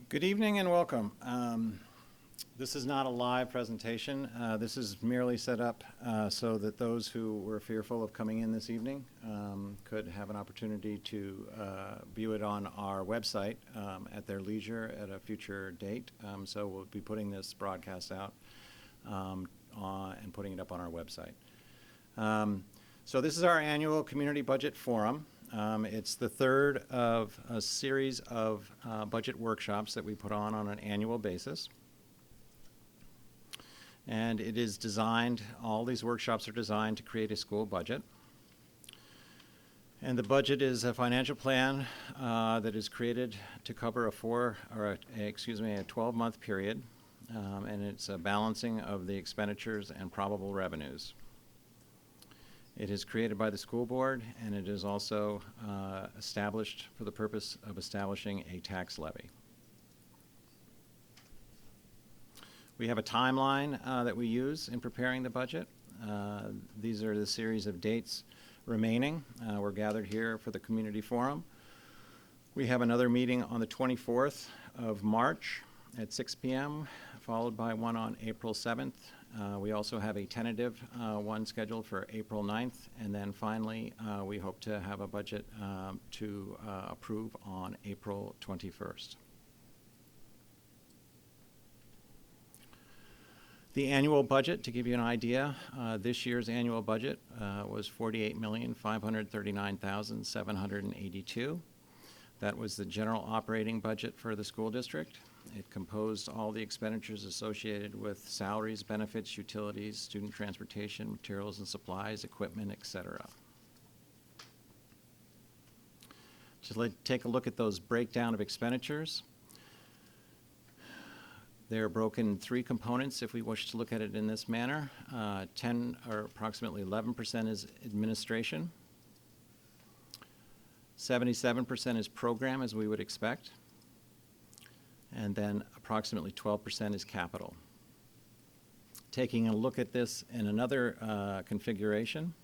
Good evening and welcome. This is not a live presentation. This is merely set up so that those who were fearful of coming in this evening could have an opportunity to view it on our website at their leisure at a future date. So we'll be putting this broadcast out and putting it up on our website. So this is our annual Community Budget Forum. It's the third of a series of budget workshops that we put on an annual basis. And it is designed, all these workshops are designed to create a school budget. And the budget is a financial plan that is created to cover a 12-month period. And it's a balancing of the expenditures and probable revenues. It is created by the school board, and it is also established for the purpose of establishing a tax levy. We have a timeline that we use in preparing the budget. These are the series of dates remaining. We're gathered here for the community forum. We have another meeting on the 24th of March at 6 p.m., followed by one on April 7th. We also have a tentative one scheduled for April 9th, and then finally we hope to have a budget to approve on April 21st. The annual budget, to give you an idea, this year's annual budget was $48,539,782. That was the general operating budget for the school district. It composed all the expenditures associated with salaries, benefits, utilities, student transportation, materials and supplies, equipment, etc. Just take a look at those breakdown of expenditures. They're broken in three components if we wish to look at it in this manner. 10 or approximately 11% is administration. 77% is program, as we would expect. And then approximately 12% is capital. Taking a look at this in another configuration,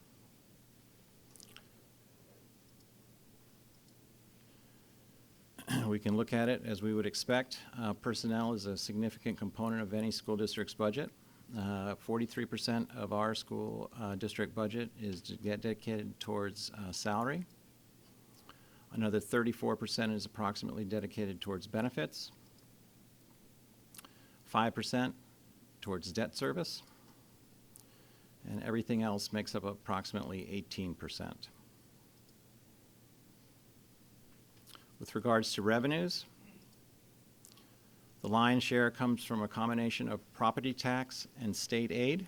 we can look at it as we would expect. Personnel is a significant component of any school district's budget. 43% of our school district budget is dedicated towards salary. Another 34% is approximately dedicated towards benefits. 5% towards debt service, and everything else makes up approximately 18%. With regards to revenues, the lion's share comes from a combination of property tax and state aid.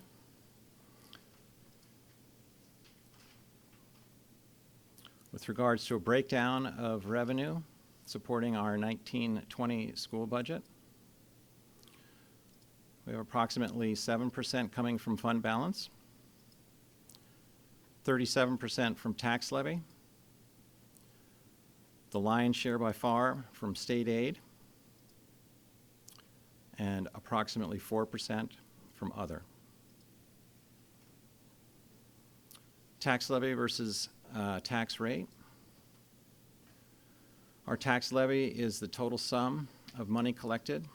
With regards to a breakdown of revenue supporting our 1920 school budget, we have approximately 7% coming from fund balance, 37% from tax levy, the lion's share by far from state aid, and approximately 4% from other. Tax levy versus tax rate. Our tax levy is the total sum of money collected.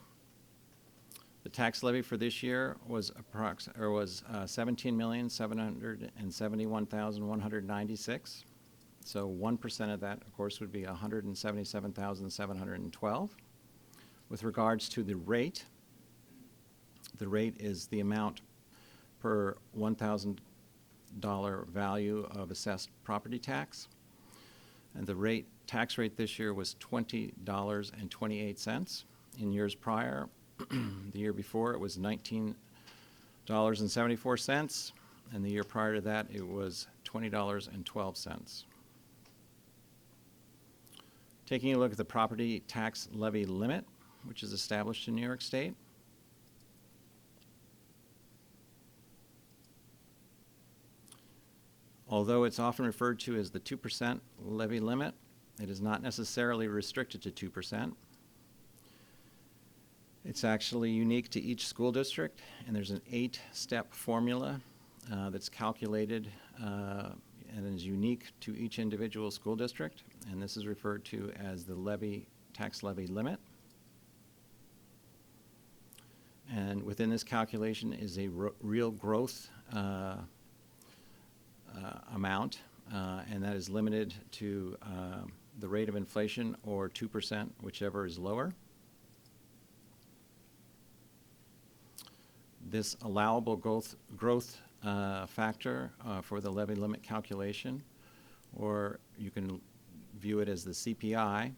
The tax levy for this year was $17,771,196. So 1% of that, of course, would be $177,712. With regards to the rate is the amount per $1,000 value of assessed property tax. And the tax rate this year was $20.28. In years prior, the year before, it was $19.74, and the year prior to that, it was $20.12. Taking a look at the property tax levy limit, which is established in New York State. Although it's often referred to as the 2% levy limit, it is not necessarily restricted to 2%. It's actually unique to each school district, and there's an 8-step formula that's calculated and is unique to each individual school district, and this is referred to as the tax levy limit. And within this calculation is a real growth amount, and that is limited to the rate of inflation or 2%, whichever is lower. This allowable growth factor for the levy limit calculation, or you can view it as the CPI.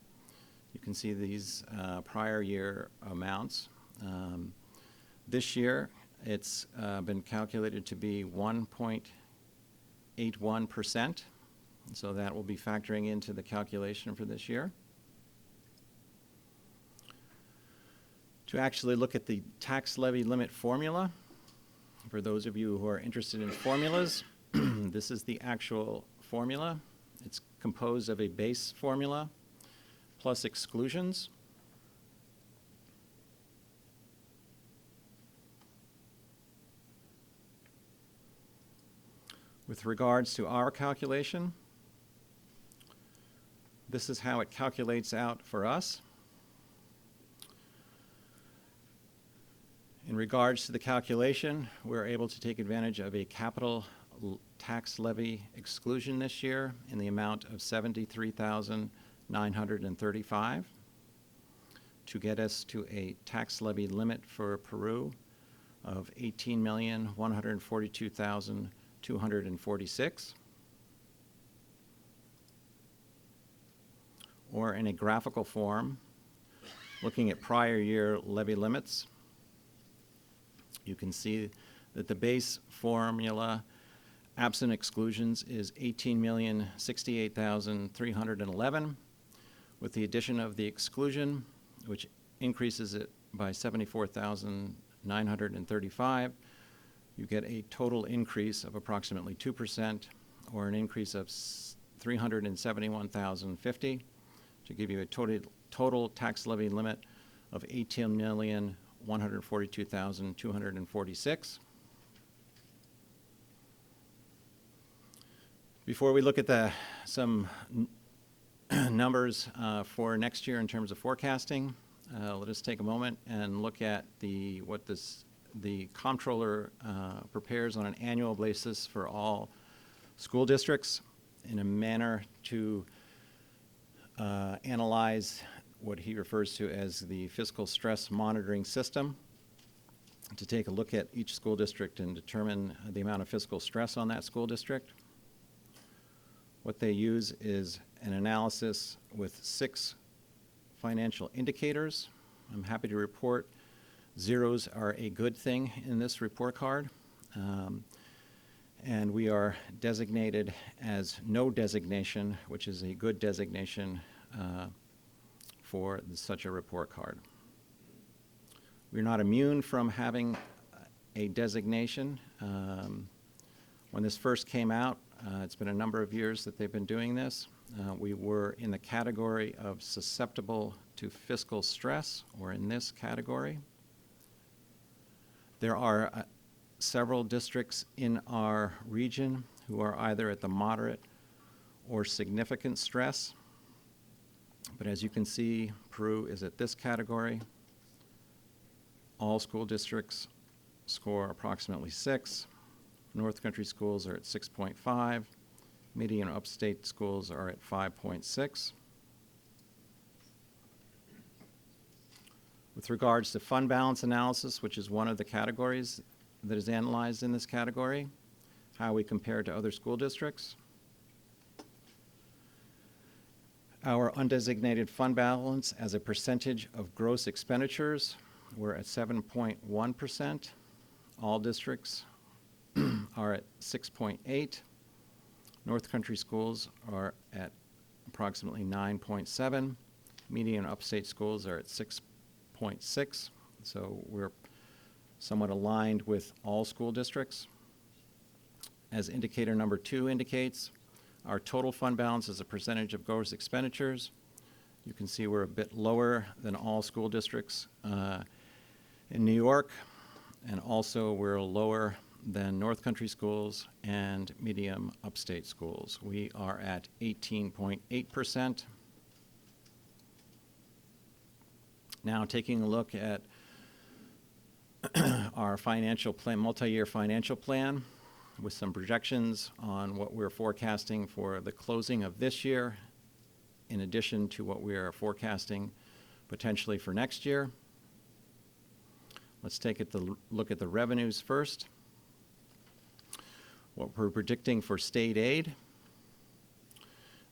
You can see these prior year amounts. This year, it's been calculated to be 1.81%, so that will be factoring into the calculation for this year. To actually look at the tax levy limit formula, for those of you who are interested in formulas, this is the actual formula. It's composed of a base formula plus exclusions. With regards to our calculation, this is how it calculates out for us. In regards to the calculation, we're able to take advantage of a capital tax levy exclusion this year in the amount of $73,935 to get us to a tax levy limit for Peru of $18,142,246. Or in a graphical form, looking at prior year levy limits, you can see that the base formula, absent exclusions, is $18,068,311. With the addition of the exclusion, which increases it by $74,935, you get a total increase of approximately 2%, or an increase of $371,050, to give you a total tax levy limit of $18,142,246. Before we look at some numbers for next year in terms of forecasting, let us take a moment and look at what the comptroller prepares on an annual basis for all school districts in a manner to analyze what he refers to as the fiscal stress monitoring system, to take a look at each school district and determine the amount of fiscal stress on that school district. What they use is an analysis with 6 financial indicators. I'm happy to report zeros are a good thing in this report card. And we are designated as no designation, which is a good designation for such a report card. We're not immune from having a designation. When this first came out, it's been a number of years that they've been doing this. We were in the category of susceptible to fiscal stress, or in this category. There are several districts in our region who are either at the moderate or significant stress. But as you can see, Peru is at this category. All school districts score approximately 6. North Country schools are at 6.5. Midi and upstate schools are at 5.6. With regards to fund balance analysis, which is one of the categories that is analyzed in this category, how we compare to other school districts. Our undesignated fund balance as a percentage of gross expenditures, we're at 7.1%. All districts are at 6.8. North Country schools are at approximately 9.7. Midi and upstate schools are at 6.6. So we're somewhat aligned with all school districts. As indicator number 2 indicates, our total fund balance as a percentage of gross expenditures. You can see we're a bit lower than all school districts in New York, and also we're lower than North Country schools and medium upstate schools. We are at 18.8%. Now taking a look at our financial plan, multi-year financial plan, with some projections on what we're forecasting for the closing of this year, in addition to what we are forecasting potentially for next year. Let's take a look at the revenues first. What we're predicting for state aid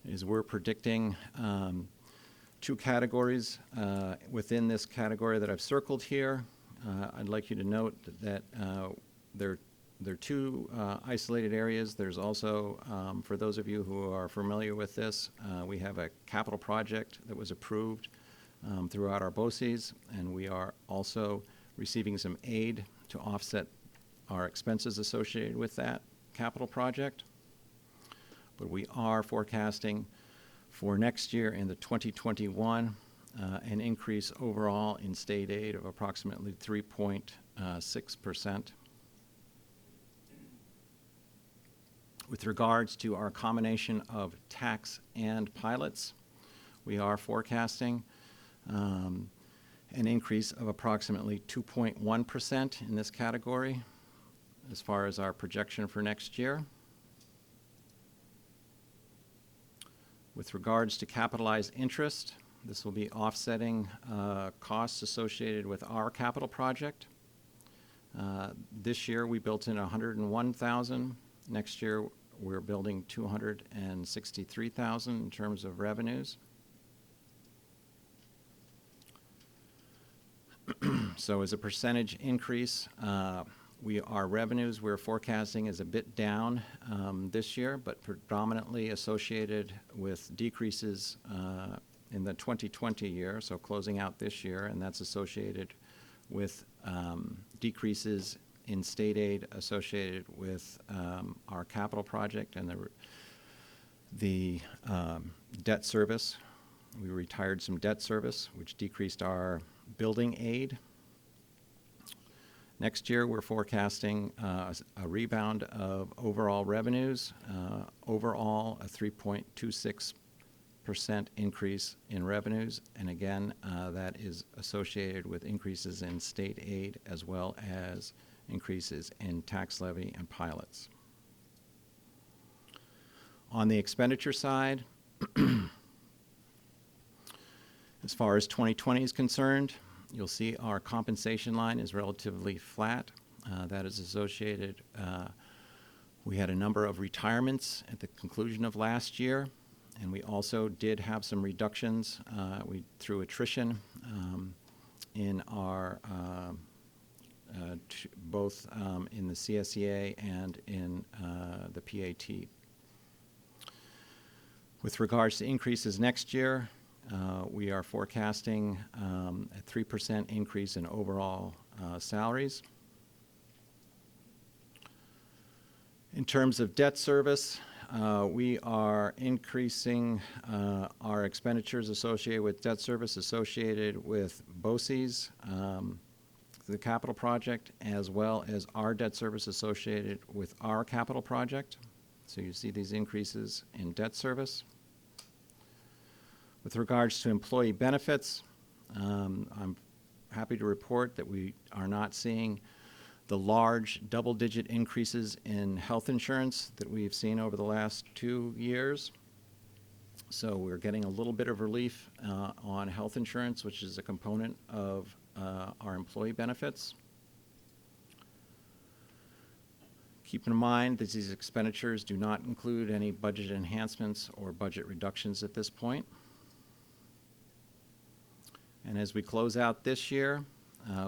is we're predicting two categories within this category that I've circled here. I'd like you to note that there are two isolated areas. There's also, for those of you who are familiar with this, we have a capital project that was approved throughout our BOCES, and we are also receiving some aid to offset our expenses associated with that capital project. But we are forecasting for next year in the 2021 an increase overall in state aid of approximately 3.6%. With regards to our combination of tax and pilots, we are forecasting an increase of approximately 2.1% in this category as far as our projection for next year. With regards to capitalized interest, this will be offsetting costs associated with our capital project. This year we built in $101,000. Next year we're building $263,000 in terms of revenues. So as a percentage increase, our revenues we're forecasting is a bit down this year, but predominantly associated with decreases in the 2020 year, so closing out this year, and that's associated with decreases in state aid associated with our capital project and the debt service. We retired some debt service, which decreased our building aid. Next year, we're forecasting a rebound of overall revenues, overall a 3.26% increase in revenues, and again, that is associated with increases in state aid as well as increases in tax levy and pilots. On the expenditure side, as far as 2020 is concerned, you'll see our compensation line is relatively flat. That is associated, we had a number of retirements at the conclusion of last year, and we also did have some reductions through attrition in our both in the CSEA and in the PAT. With regards to increases next year, we are forecasting a 3% increase in overall salaries. In terms of debt service, we are increasing our expenditures associated with debt service associated with BOCES, the capital project, as well as our debt service associated with our capital project. So you see these increases in debt service. With regards to employee benefits, I'm happy to report that we are not seeing the large double-digit increases in health insurance that we've seen over the last 2 years. So we're getting a little bit of relief on health insurance, which is a component of our employee benefits. Keep in mind that these expenditures do not include any budget enhancements or budget reductions at this point. And as we close out this year,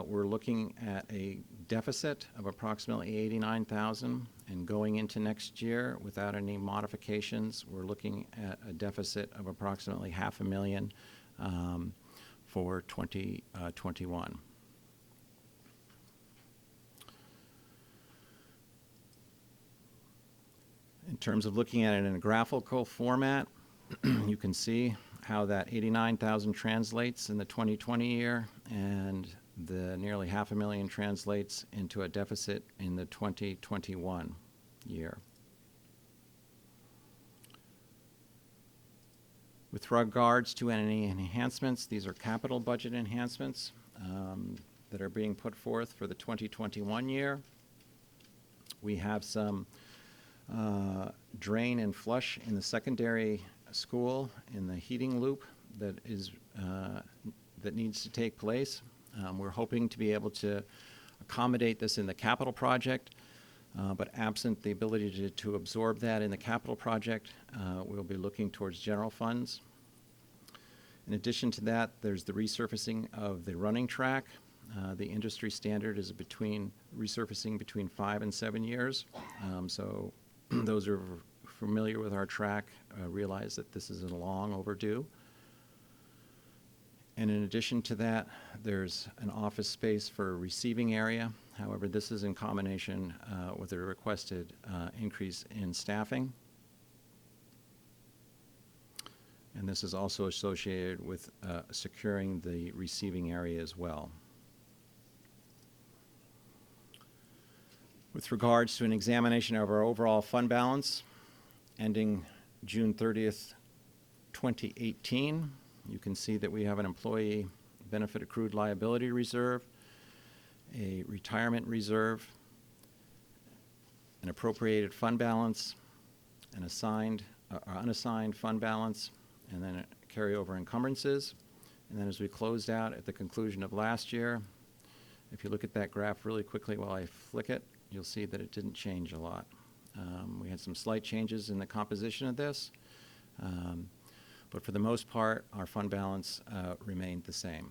we're looking at a deficit of approximately $89,000, and going into next year without any modifications, we're looking at a deficit of approximately $500,000 for 2021. In terms of looking at it in a graphical format, you can see how that 89,000 translates in the 2020 year, and the nearly $500,000 translates into a deficit in the 2021 year. With regards to any enhancements, these are capital budget enhancements. that are being put forth for the 2021 year. We have some drain and flush in the secondary school in the heating loop that needs to take place. We're hoping to be able to accommodate this in the capital project, but absent the ability to absorb that in the capital project, we'll be looking towards general funds. In addition to that, there's the resurfacing of the running track. The industry standard is resurfacing between 5 and 7 years. So those who are familiar with our track realize that this is long overdue. And in addition to that, there's an office space for a receiving area. However, this is in combination with a requested increase in staffing. And this is also associated with securing the receiving area as well. With regards to an examination of our overall fund balance ending June 30th, 2018, you can see that we have an employee benefit accrued liability reserve, a retirement reserve, an appropriated fund balance, an assigned or unassigned fund balance, and then carryover encumbrances. And then as we closed out at the conclusion of last year, if you look at that graph really quickly while I flick it, you'll see that it didn't change a lot. We had some slight changes in the composition of this, but for the most part, our fund balance remained the same.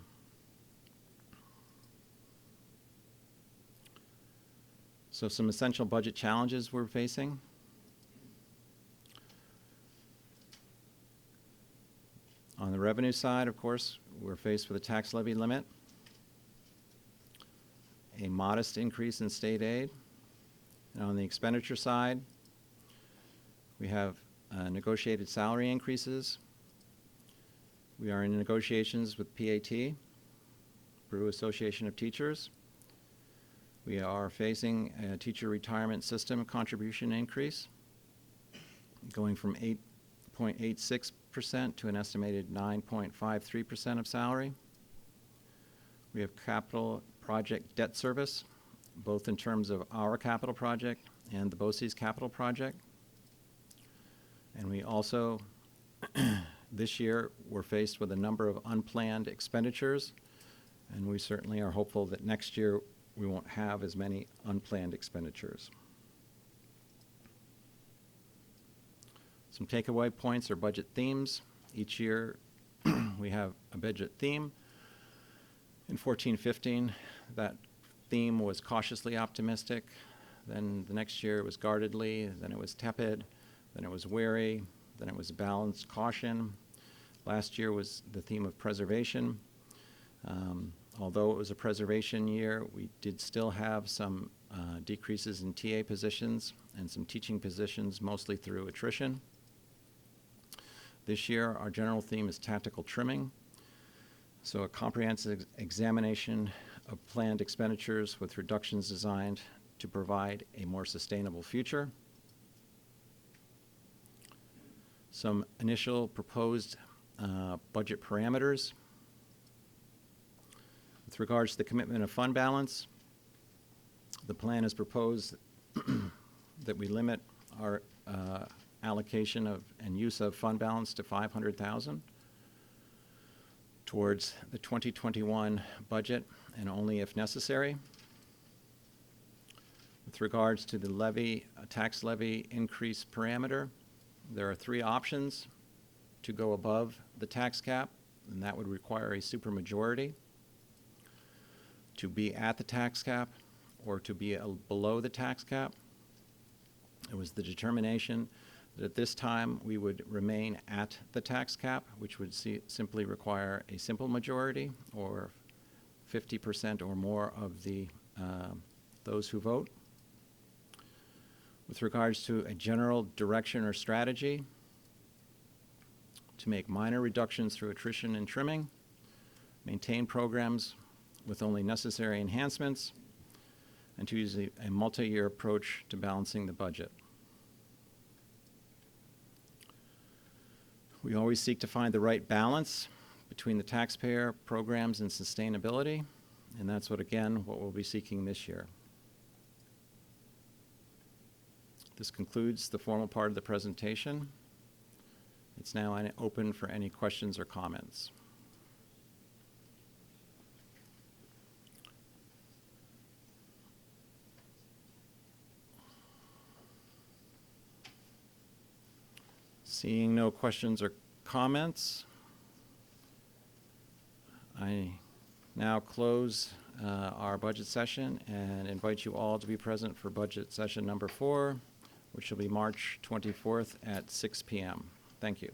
So some essential budget challenges we're facing. On the revenue side, of course, we're faced with a tax levy limit, a modest increase in state aid. And on the expenditure side, we have negotiated salary increases. We are in negotiations with PAT, Peru Association of Teachers. We are facing a teacher retirement system contribution increase, going from 8.86% to an estimated 9.53% of salary. We have capital project debt service, both in terms of our capital project and the BOCES capital project. And we also, this year, we're faced with a number of unplanned expenditures, and we certainly are hopeful that next year we won't have as many unplanned expenditures. Some takeaway points or budget themes. Each year we have a budget theme. In 14-15, that theme was cautiously optimistic. Then the next year it was guardedly, then it was tepid, then it was wary, then it was balanced caution. Last year was the theme of preservation. Although it was a preservation year, we did still have some decreases in TA positions and some teaching positions, mostly through attrition. This year, our general theme is tactical trimming. So a comprehensive examination of planned expenditures with reductions designed to provide a more sustainable future. Some initial proposed budget parameters. With regards to the commitment of fund balance, the plan has proposed that we limit our allocation of and use of fund balance to $500,000 towards the 2021 budget, and only if necessary. With regards to the tax levy increase parameter, there are 3 options to go above the tax cap, and that would require a supermajority to be at the tax cap or to be below the tax cap. It was the determination that at this time we would remain at the tax cap, which would simply require a simple majority or 50% or more of the those who vote. With regards to a general direction or strategy, to make minor reductions through attrition and trimming, maintain programs with only necessary enhancements, and to use a multi-year approach to balancing the budget. We always seek to find the right balance between the taxpayer, programs, and sustainability. And that's what we'll be seeking this year. This concludes the formal part of the presentation. It's now open for any questions or comments. Seeing no questions or comments, I now close our budget session and invite you all to be present for budget session number 4, which will be March 24th at 6 p.m. Thank you.